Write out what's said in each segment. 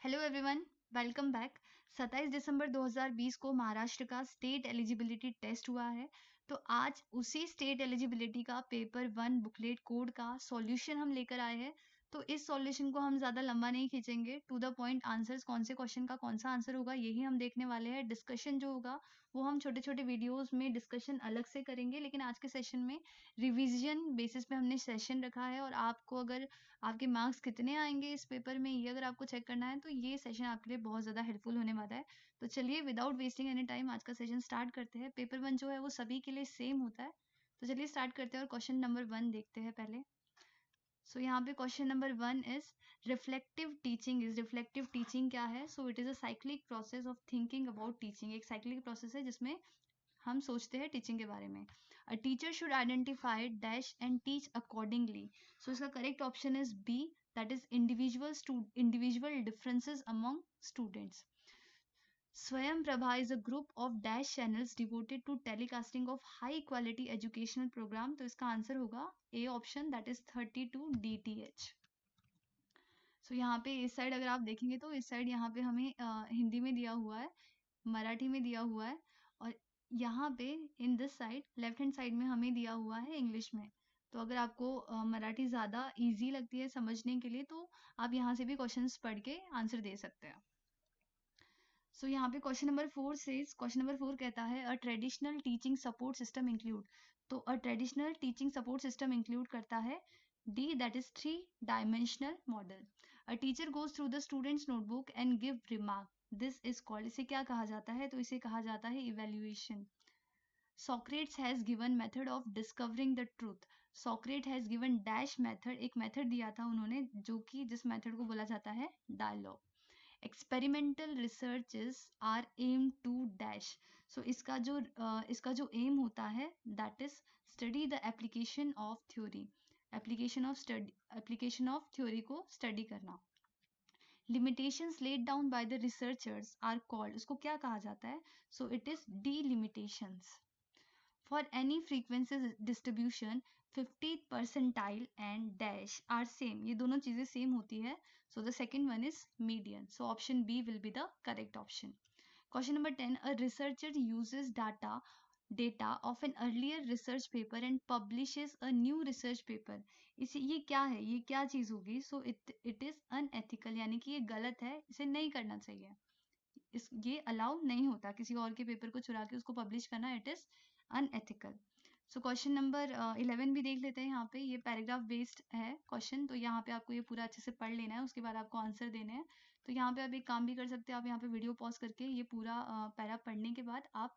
Hello everyone, welcome back. 27 दिसंबर 2020 को महाराष्ट्र का state eligibility test हुआ है। तो आज उसी स्टेट एलिजिबिलिटी का पेपर 1 बुकलेट कोड का सॉल्यूशन हम लेकर आए हैं। तो इस सॉल्यूशन को हम ज़्यादा लंबा नहीं खींचेंगे, टू द पॉइंट आंसर्स, कौन से क्वेश्चन का कौन सा आंसर होगा यही हम देखने वाले हैं। डिस्कशन जो होगा वो हम छोटे छोटे वीडियोस में डिस्कशन अलग से करेंगे, लेकिन आज के सेशन में रिवीजन बेसिस पे हमने सेशन रखा है। और आपको अगर आपके मार्क्स कितने आएंगे इस पेपर में ये अगर आपको चेक करना है तो ये सेशन आपके लिए बहुत ज़्यादा हेल्पफुल होने वाला है। तो चलिए विदाउट वेस्टिंग एनी टाइम आज का सेशन स्टार्ट करते हैं। पेपर 1 जो है वो सभी के लिए सेम होता है। तो चलिए स्टार्ट करते हैं और क्वेश्चन नंबर 1 देखते हैं पहले। सो यहाँ पे question number 1 is reflective teaching क्या है? So it is a cyclic process of thinking about teaching. एक साइक्लिक प्रोसेस है जिसमें हम सोचते हैं टीचिंग के बारे में। A teacher should identify dash and teach accordingly. So इसका correct option is B, that is individual differences among students. Swayam Prabha is a group of dash channels devoted to telecasting of high quality educational program। तो इसका answer होगा A option, that is 32 DTH। सो यहाँ पे इस side अगर आप देखेंगे तो इस साइड यहाँ पे हमें हिंदी में दिया हुआ है, मराठी में दिया हुआ है, और यहाँ पे in this side left hand side में हमें दिया हुआ है इंग्लिश में। तो अगर आपको मराठी ज़्यादा इजी लगती है समझने के लिए तो आप यहाँ से भी क्वेश्चंस पढ़ के आंसर दे सकते हैं। सो यहाँ पे क्वेश्चन नंबर 4 कहता है a traditional teaching support system include. तो a traditional teaching support system include करता है D, that is 3 dimensional model. A teacher goes through the students notebook and give remark, this is called, इसे क्या कहा जाता है? तो इसे कहा जाता है evaluation. Socrates has given method of discovering the truth। Socrates has given dash method, एक मेथड दिया था उन्होंने जो कि जिस मेथड को बोला जाता है dialogue. Experimental researches are aim to dash. So इसका जो एम होता है that is study the application of theory. Application of theory को स्टडी करना। limitations laid down by the researchers are called, उसको क्या कहा जाता है? So it is delimitations। For any frequency distribution 50th percentile and dash are same, ये दोनों चीजें सेम होती है। So the second one is median। So option B will be the correct option। Question number 10, a researcher uses data of an earlier research paper and publishes a new research paper। इसे ये क्या है, ये क्या चीज होगी? So it is unethical, यानी कि ये गलत है, इसे नहीं करना चाहिए। ये अलाउ नहीं होता किसी और के पेपर को चुरा के उसको पब्लिश करना, it is unethical. So question number 11 भी देख लेते हैं। यहाँ पे ये पैराग्राफ बेस्ड है क्वेश्चन, तो यहाँ पे आपको ये पूरा अच्छे से पढ़ लेना है, उसके बाद आपको आंसर देने हैं। तो यहाँ पे आप एक काम भी कर सकते हैं, आप यहाँ पे वीडियो पॉज करके ये पूरा पैरा पढ़ने के बाद आप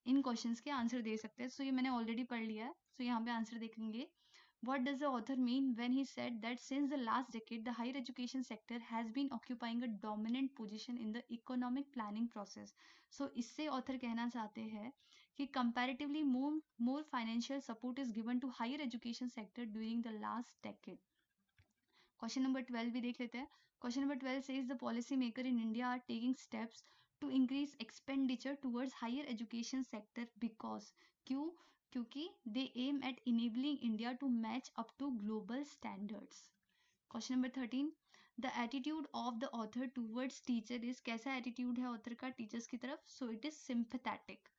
इन क्वेश्चंस के आंसर दे सकते हैं। सो ये मैंने ऑलरेडी पढ़ लिया है, सो यहाँ पे आंसर देखेंगे। What does the author mean when he said that since the last decade, the higher education sector has been occupying a dominant position in the economic planning process? So इससे author कहना चाहते हैं कि comparatively more financial support is given to higher education sector during the last decade। Question number 12 भी देख लेते हैं। Question number 12 says the policy maker in India are taking steps to increase expenditure towards higher education sector because, क्यों? क्योंकि they aim at enabling India to match up to global standards। Question number 13, the attitude of the author towards teacher is, कैसा attitude है author का teachers की तरफ? So it is sympathetic।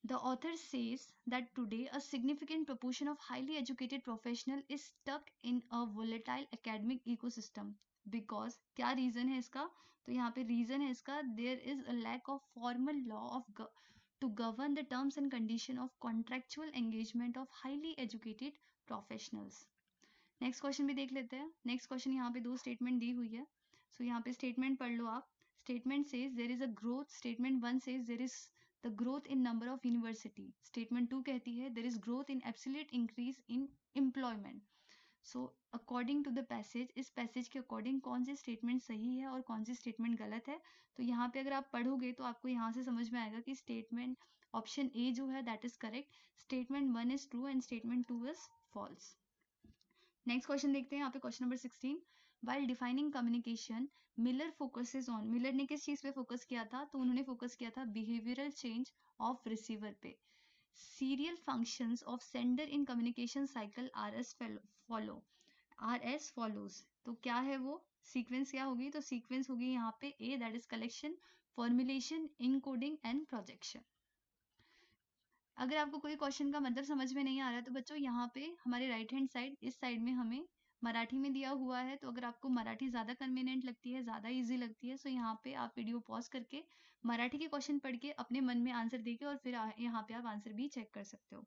The author says that today a significant proportion of highly educated professional is stuck in a volatile academic ecosystem because, क्या reason है इसका? तो यहाँ पे reason है इसका, there is a lack of formal law to govern the terms and condition of contractual engagement of highly educated professionals। Next question भी देख लेते हैं। नेक्स्ट क्वेश्चन यहाँ पे दो स्टेटमेंट दी हुई है, सो यहाँ पे स्टेटमेंट पढ़ लो आप। Statement says there is a growth, statement 1 says there is the growth in number of university, statement 2 कहती है there is growth in absolute increase in employment. So according to the passage, इस passage के according कौन सी statement सही है और कौन सी स्टेटमेंट गलत है? तो यहाँ पे अगर आप पढ़ोगे तो आपको यहाँ से समझ में आएगा कि स्टेटमेंट ऑप्शन ए जो है that is correct, statement 1 is true and statement 2 is false. Next question देखते हैं यहाँ पे question number 16, while defining communication Miller focuses on, Miller ने किस चीज पे फोकस किया था? तो उन्होंने फोकस किया था बिहेवियरल चेंज ऑफ रिसीवर पे। Serial functions of sender in communication cycle R S follows. तो क्या है वो? सीक्वेंस क्या होगी? तो सीक्वेंस होगी यहाँ पे A, that is collection, formulation, encoding and projection. अगर आपको कोई क्वेश्चन का मतलब समझ में नहीं आ रहा है तो बच्चों यहाँ पे हमारे राइट हैंड साइड, इस साइड में हमें मराठी में दिया हुआ है, तो अगर आपको मराठी ज़्यादा कन्वीनियंट लगती है, ज़्यादा इजी लगती है, तो यहाँ पे आप वीडियो पॉज करके मराठी के क्वेश्चन पढ़ के अपने मन में आंसर देके और फिर यहाँ पे आप आंसर भी चेक कर सकते हो।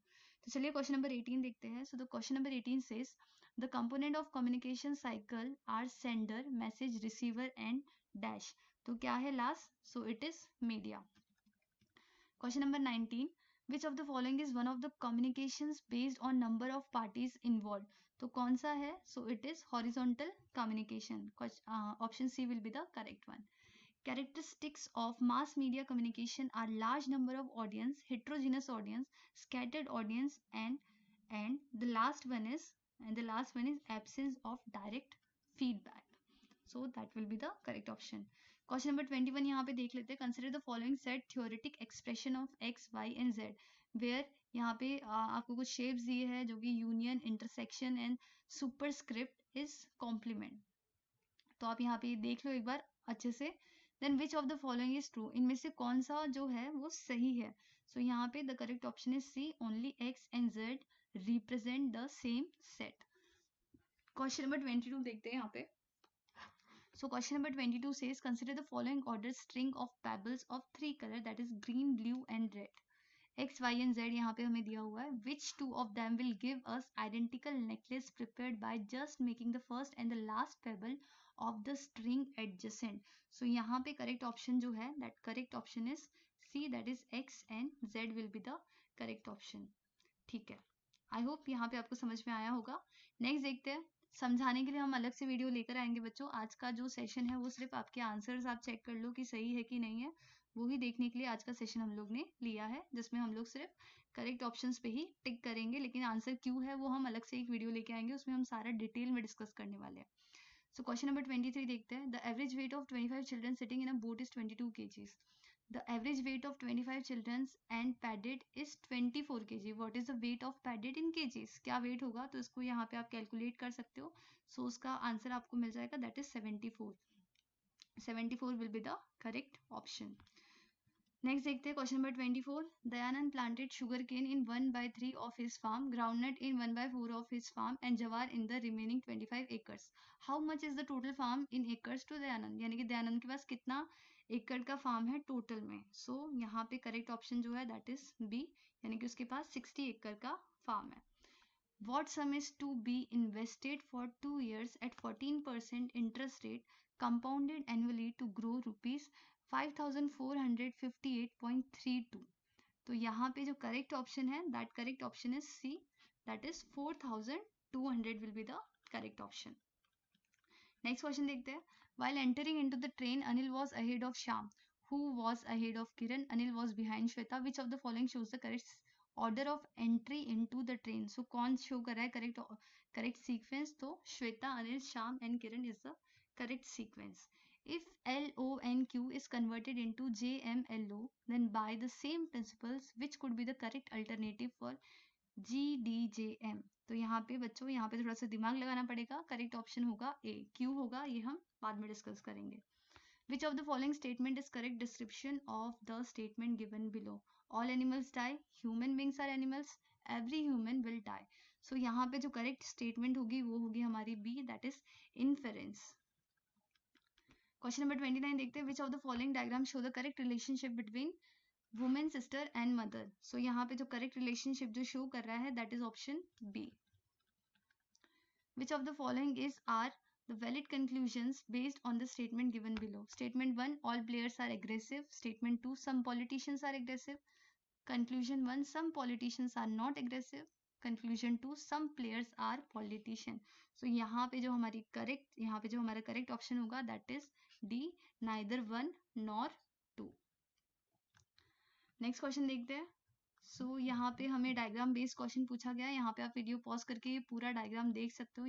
तो चलिए क्वेश्चन नंबर 18 देखते हैं। So the question number 18 says the component of communication cycle are sender, message receiver and dash. तो क्या है last? So it is media. Question number 19. Which of the following is one of the communications based on number of parties involved? तो कौन सा है? So it is horizontal communication. Option C will be the correct one. Characteristics of mass media communication are large number of audience, heterogeneous audience, scattered audience, and the last one is absence of direct feedback. So that will be the correct option. Question number 21 यहाँ पे देख लेते हैं. Consider the following set theoretic expression of X Y and Z, where यहाँ पे आपको कुछ shapes दिए हैं जो कि union, intersection and superscript is complement. तो आप यहाँ पे देख लो एक बार अच्छे से. Then which of the following is true, इनमें से कौन सा जो है वो सही है? सो यहाँ पे the correct option is C, only X and Z represent the same set. Question number 22 देखते हैं यहाँ पे. So question number 22 says consider the following ordered string of pebbles of three color, that is green, blue and red. X, Y and Z यहाँ पे हमें दिया हुआ है. Which two of them will give us identical necklace prepared by just making the first and the last pebble of the string adjacent? So यहाँ पे correct option जो है, that correct option is C, that is X and Z will be the correct option. ठीक है, I hope यहाँ पे आपको समझ में आया होगा. नेक्स्ट देखते हैं. समझाने के लिए हम अलग से वीडियो लेकर आएंगे बच्चों. आज का जो सेशन है वो सिर्फ आपके आंसर्स आप चेक कर लो कि सही है कि नहीं है, वो ही देखने के लिए आज का सेशन हम लोग ने लिया है, जिसमें हम लोग सिर्फ करेक्ट ऑप्शंस पे ही टिक करेंगे, लेकिन आंसर क्यों है वो हम अलग से एक वीडियो लेके आएंगे, उसमें हम सारा डिटेल में डिस्कस करने वाले हैं. सो क्वेश्चन नंबर 23 देखते हैं. The average weight of 25 children sitting in a boat is 22 kgs. The average weight of 25 children and padded is 24 kg. What is the weight of padded in kgs? क्या weight होगा? तो इसको यहाँ पे आप calculate कर सकते हो. सो उसका आंसर आपको मिल जाएगा, that is 74. 74 will be the correct option. Next देखते हैं question number 24. Dayanand planted sugarcane in 1/3 of his farm, groundnut in 1/4 of his farm and jawar in the remaining 25 acres. How much is the total farm in acres to Dayanand? यानी कि दयानंद के पास कितना एकड़ का farm है total में. सो यहाँ पे करेक्ट ऑप्शन जो है दैट इज बी, यानी कि उसके पास 60 एकड़ का फार्म है. What sum is to be invested for 2 years at 14% interest rate compounded annually to grow rupees 5458.32? तो यहाँ पे जो करेक्ट ऑप्शन है, that correct option is C, that is 4200 will be the correct option. Next question देखते हैं. While entering into the train, Anil was ahead of Shyam. Who was ahead of Kiran? Anil was behind Shweta. Which of the following shows the correct order of entry into the train? So कौन show कर रहा है correct sequence? तो Shweta, Anil, Shyam and Kiran is the correct sequence. If LONQ is converted into JMLO, then by the same principles, which could be the correct alternative for GDJM? तो यहाँ पे बच्चों, यहाँ पे थोड़ा सा दिमाग लगाना पड़ेगा. करेक्ट ऑप्शन होगा ए. क्यू होगा, ये हम बाद में डिस्कस करेंगे. Which of the following statement is correct description of the statement given below? All animals die. Human beings are animals. Every human will die. So यहाँ पे जो correct statement होगी वो होगी हमारी B, that is inference. Question number 29 देखते हैं. Which of the following diagrams show the correct relationship between woman, sister and mother? So यहाँ पे जो correct relationship जो show कर रहा है that is option B. Which of the following is are the valid conclusions based on the statement given below? Statement 1, all players are aggressive. Statement 2, some politicians are aggressive. Conclusion 1, some politicians are not aggressive. Conclusion 2, some players are politician. So यहाँ पे जो हमारा correct option होगा that is D, neither 1 nor 2. Next question देखते हैं. सो यहाँ पे हमें डायग्राम बेस्ड क्वेश्चन पूछा गया है. यहाँ पे आप वीडियो पॉज करके ये पूरा डायग्राम देख सकते हो.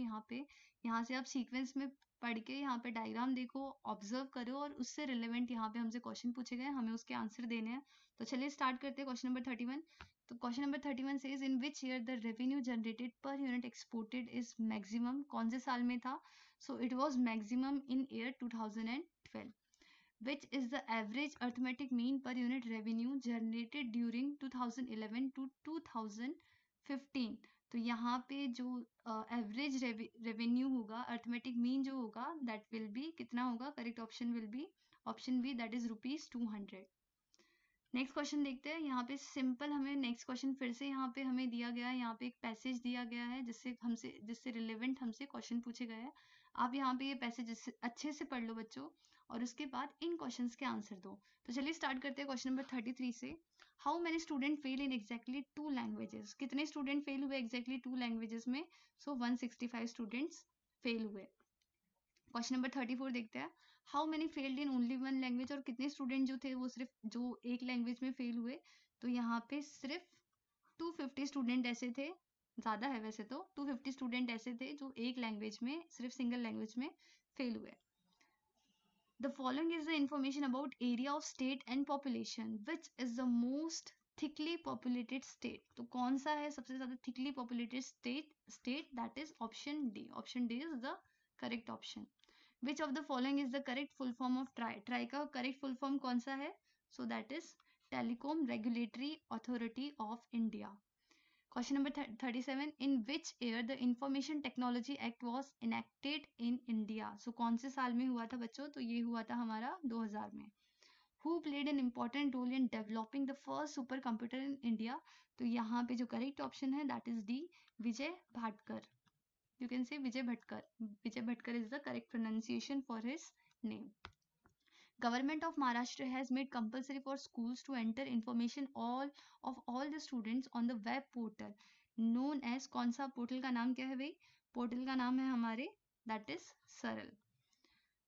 यहाँ से आप सीक्वेंस में पढ़ के यहाँ पे डायग्राम देखो, ऑब्जर्व करो और उससे रिलेवेंट यहाँ पे हमसे क्वेश्चन पूछे गए, हमें उसके आंसर देने हैं. तो चलिए स्टार्ट करते हैं क्वेश्चन नंबर 31. तो question number 31 says in which year the revenue generated per unit exported is maximum. कौन से साल में था? So it was maximum in year 2012. Which is the average arithmetic mean per unit revenue generated during 2011 to 2015? तो यहाँ पे जो average revenue होगा, अर्थमेटिक मीन जो होगा, दैट विल बी कितना होगा? Correct option will be option B, that is ₹200। Next question देखते हैं। यहाँ पे सिंपल हमें नेक्स्ट क्वेश्चन फिर से यहाँ पे हमें दिया गया है, यहाँ पे एक पैसेज दिया गया है जिससे रिलेवेंट हमसे क्वेश्चन पूछे गए हैं। आप यहाँ पे ये पैसेज अच्छे से पढ़ लो बच्चों, और उसके बाद इन क्वेश्चंस के आंसर दो। तो चलिए स्टार्ट करते हैं क्वेश्चन नंबर 33 से। How many student fail in exactly 2 languages? कितने स्टूडेंट फेल हुए एग्जैक्टली 2 लैंग्वेजेस में? सो 165 स्टूडेंट्स फेल हुए। क्वेश्चन नंबर 34 देखते हैं। How many failed in only one language? और कितने स्टूडेंट जो थे वो सिर्फ जो एक लैंग्वेज में फेल हुए? तो यहाँ पे सिर्फ 250 स्टूडेंट ऐसे थे, ज्यादा है वैसे तो, 250 स्टूडेंट ऐसे थे जो एक लैंग्वेज में, सिर्फ सिंगल लैंग्वेज में फेल हुए। The following is the information about area of state and population. Which is the most thickly populated state? तो कौन सा है सबसे ज्यादा thickly populated state? That is option D. Option D is the correct option. Which of the following is the correct full form of TRAI? TRAI का correct full form कौन सा है? So that is Telecom Regulatory Authority of India. Question number 37. In which year the Information Technology Act was enacted in India? So कौन से साल में हुआ था बच्चों? तो ये हुआ था हमारा 2000 में. Who played an important role in developing the first supercomputer in India? तो यहाँ पे जो correct option है that is D, Vijay Bhatkar. You can say Vijay Bhatkar. Vijay Bhatkar is the correct pronunciation for his name. Government of Maharashtra has made compulsory for schools to enter information of all the students on the web portal known as, कौन सा portal का नाम क्या है भाई? Portal का नाम है हमारे that is सरल।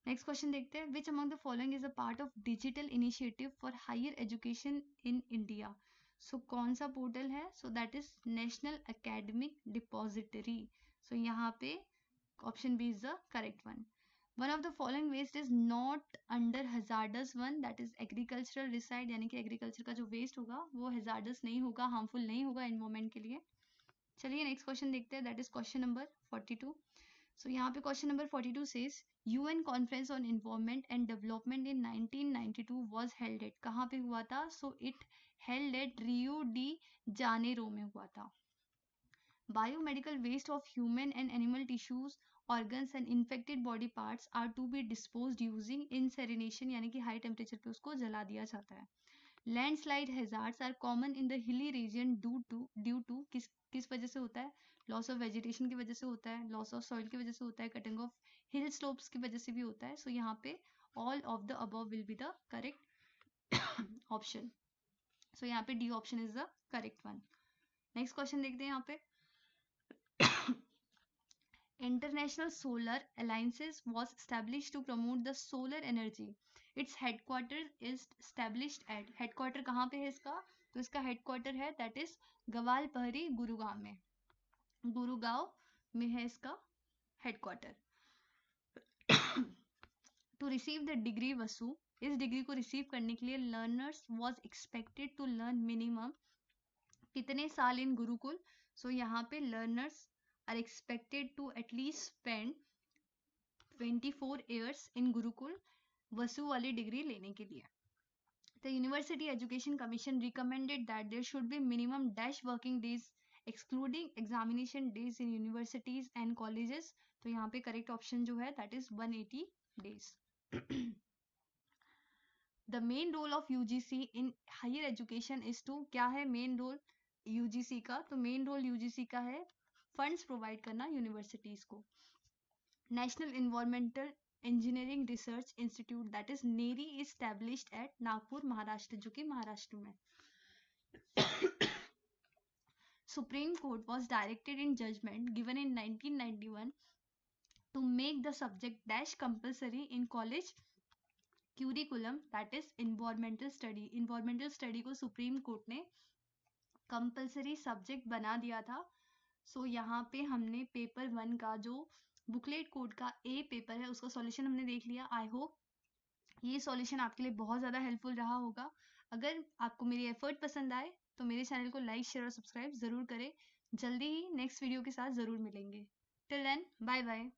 नेक्स्ट क्वेश्चन देखते हैं। Which among the following is a part of digital initiative for higher education in India? So कौन सा पोर्टल है? So that is national academic depository. So यहाँ पे option B is the correct one. One of the following waste is not under hazardous one, that is agricultural residue, यानी कि agriculture का जो waste होगा वो हजार्डस नहीं होगा, हार्मफुल नहीं होगा एनवायरमेंट के लिए। चलिए नेक्स्ट क्वेश्चन देखते हैं, दैट इज क्वेश्चन नंबर 42। सो यहाँ पे question number 42 says UN Conference on Environment and Development in 1992 was held at, कहाँ पे हुआ था? So it held at Rio de Janeiro में हुआ था। Biomedical waste of human and animal tissues, organs and infected body parts are to be disposed using incineration, यानी कि high temperature पे उसको जला दिया जाता है। Landslide hazards are common in the hilly region due to किस वजह से होता है? लॉस ऑफ वेजिटेशन की वजह से होता है, लॉस ऑफ सॉइल की वजह से होता है, कटिंग ऑफ हिल स्लोप्स की वजह से भी होता है। सो यहाँ पे all of the above will be the correct option. So यहाँ पे D option is the correct one. Next question देखते हैं यहाँ पे। International Solar Alliances was established to promote the solar energy. Its headquarters is established at, headquarter कहाँ पे है इसका? तो इसका headquarter है that is गवालपहरी गुरुगांव में, गुरुगांव में है इसका headquarter. To receive the degree वसु, इस डिग्री को रिसीव करने के लिए learners was expected to learn minimum कितने साल इन गुरुकुल? सो यहाँ पे learners are expected to at least spend 24 years in Gurukul वसु वाली डिग्री लेने के लिए। The University Education Commission recommended that there should be minimum dash working days excluding examination days in universities and colleges. तो यहाँ पे correct option जो है that is 180 days. The main role of UGC in higher education is to, क्या है main role UGC का? तो main role UGC का है फंड्स प्रोवाइड करना यूनिवर्सिटीज को। National environmental engineering research institute that is NEERI is established at Nagpur Maharashtra, जो कि महाराष्ट्र में। Supreme court was directed in judgment given in 1991 to make the subject dash compulsory in college curriculum that is environmental study. Environmental study को supreme court ने compulsory subject बना दिया था। सो यहाँ पे हमने पेपर 1 का जो बुकलेट कोड का ए पेपर है उसका सॉल्यूशन हमने देख लिया। आई होप ये सॉल्यूशन आपके लिए बहुत ज़्यादा हेल्पफुल रहा होगा। अगर आपको मेरी एफर्ट पसंद आए तो मेरे चैनल को लाइक शेयर और सब्सक्राइब ज़रूर करें। जल्दी ही नेक्स्ट वीडियो के साथ ज़रूर मिलेंगे। Till then bye bye.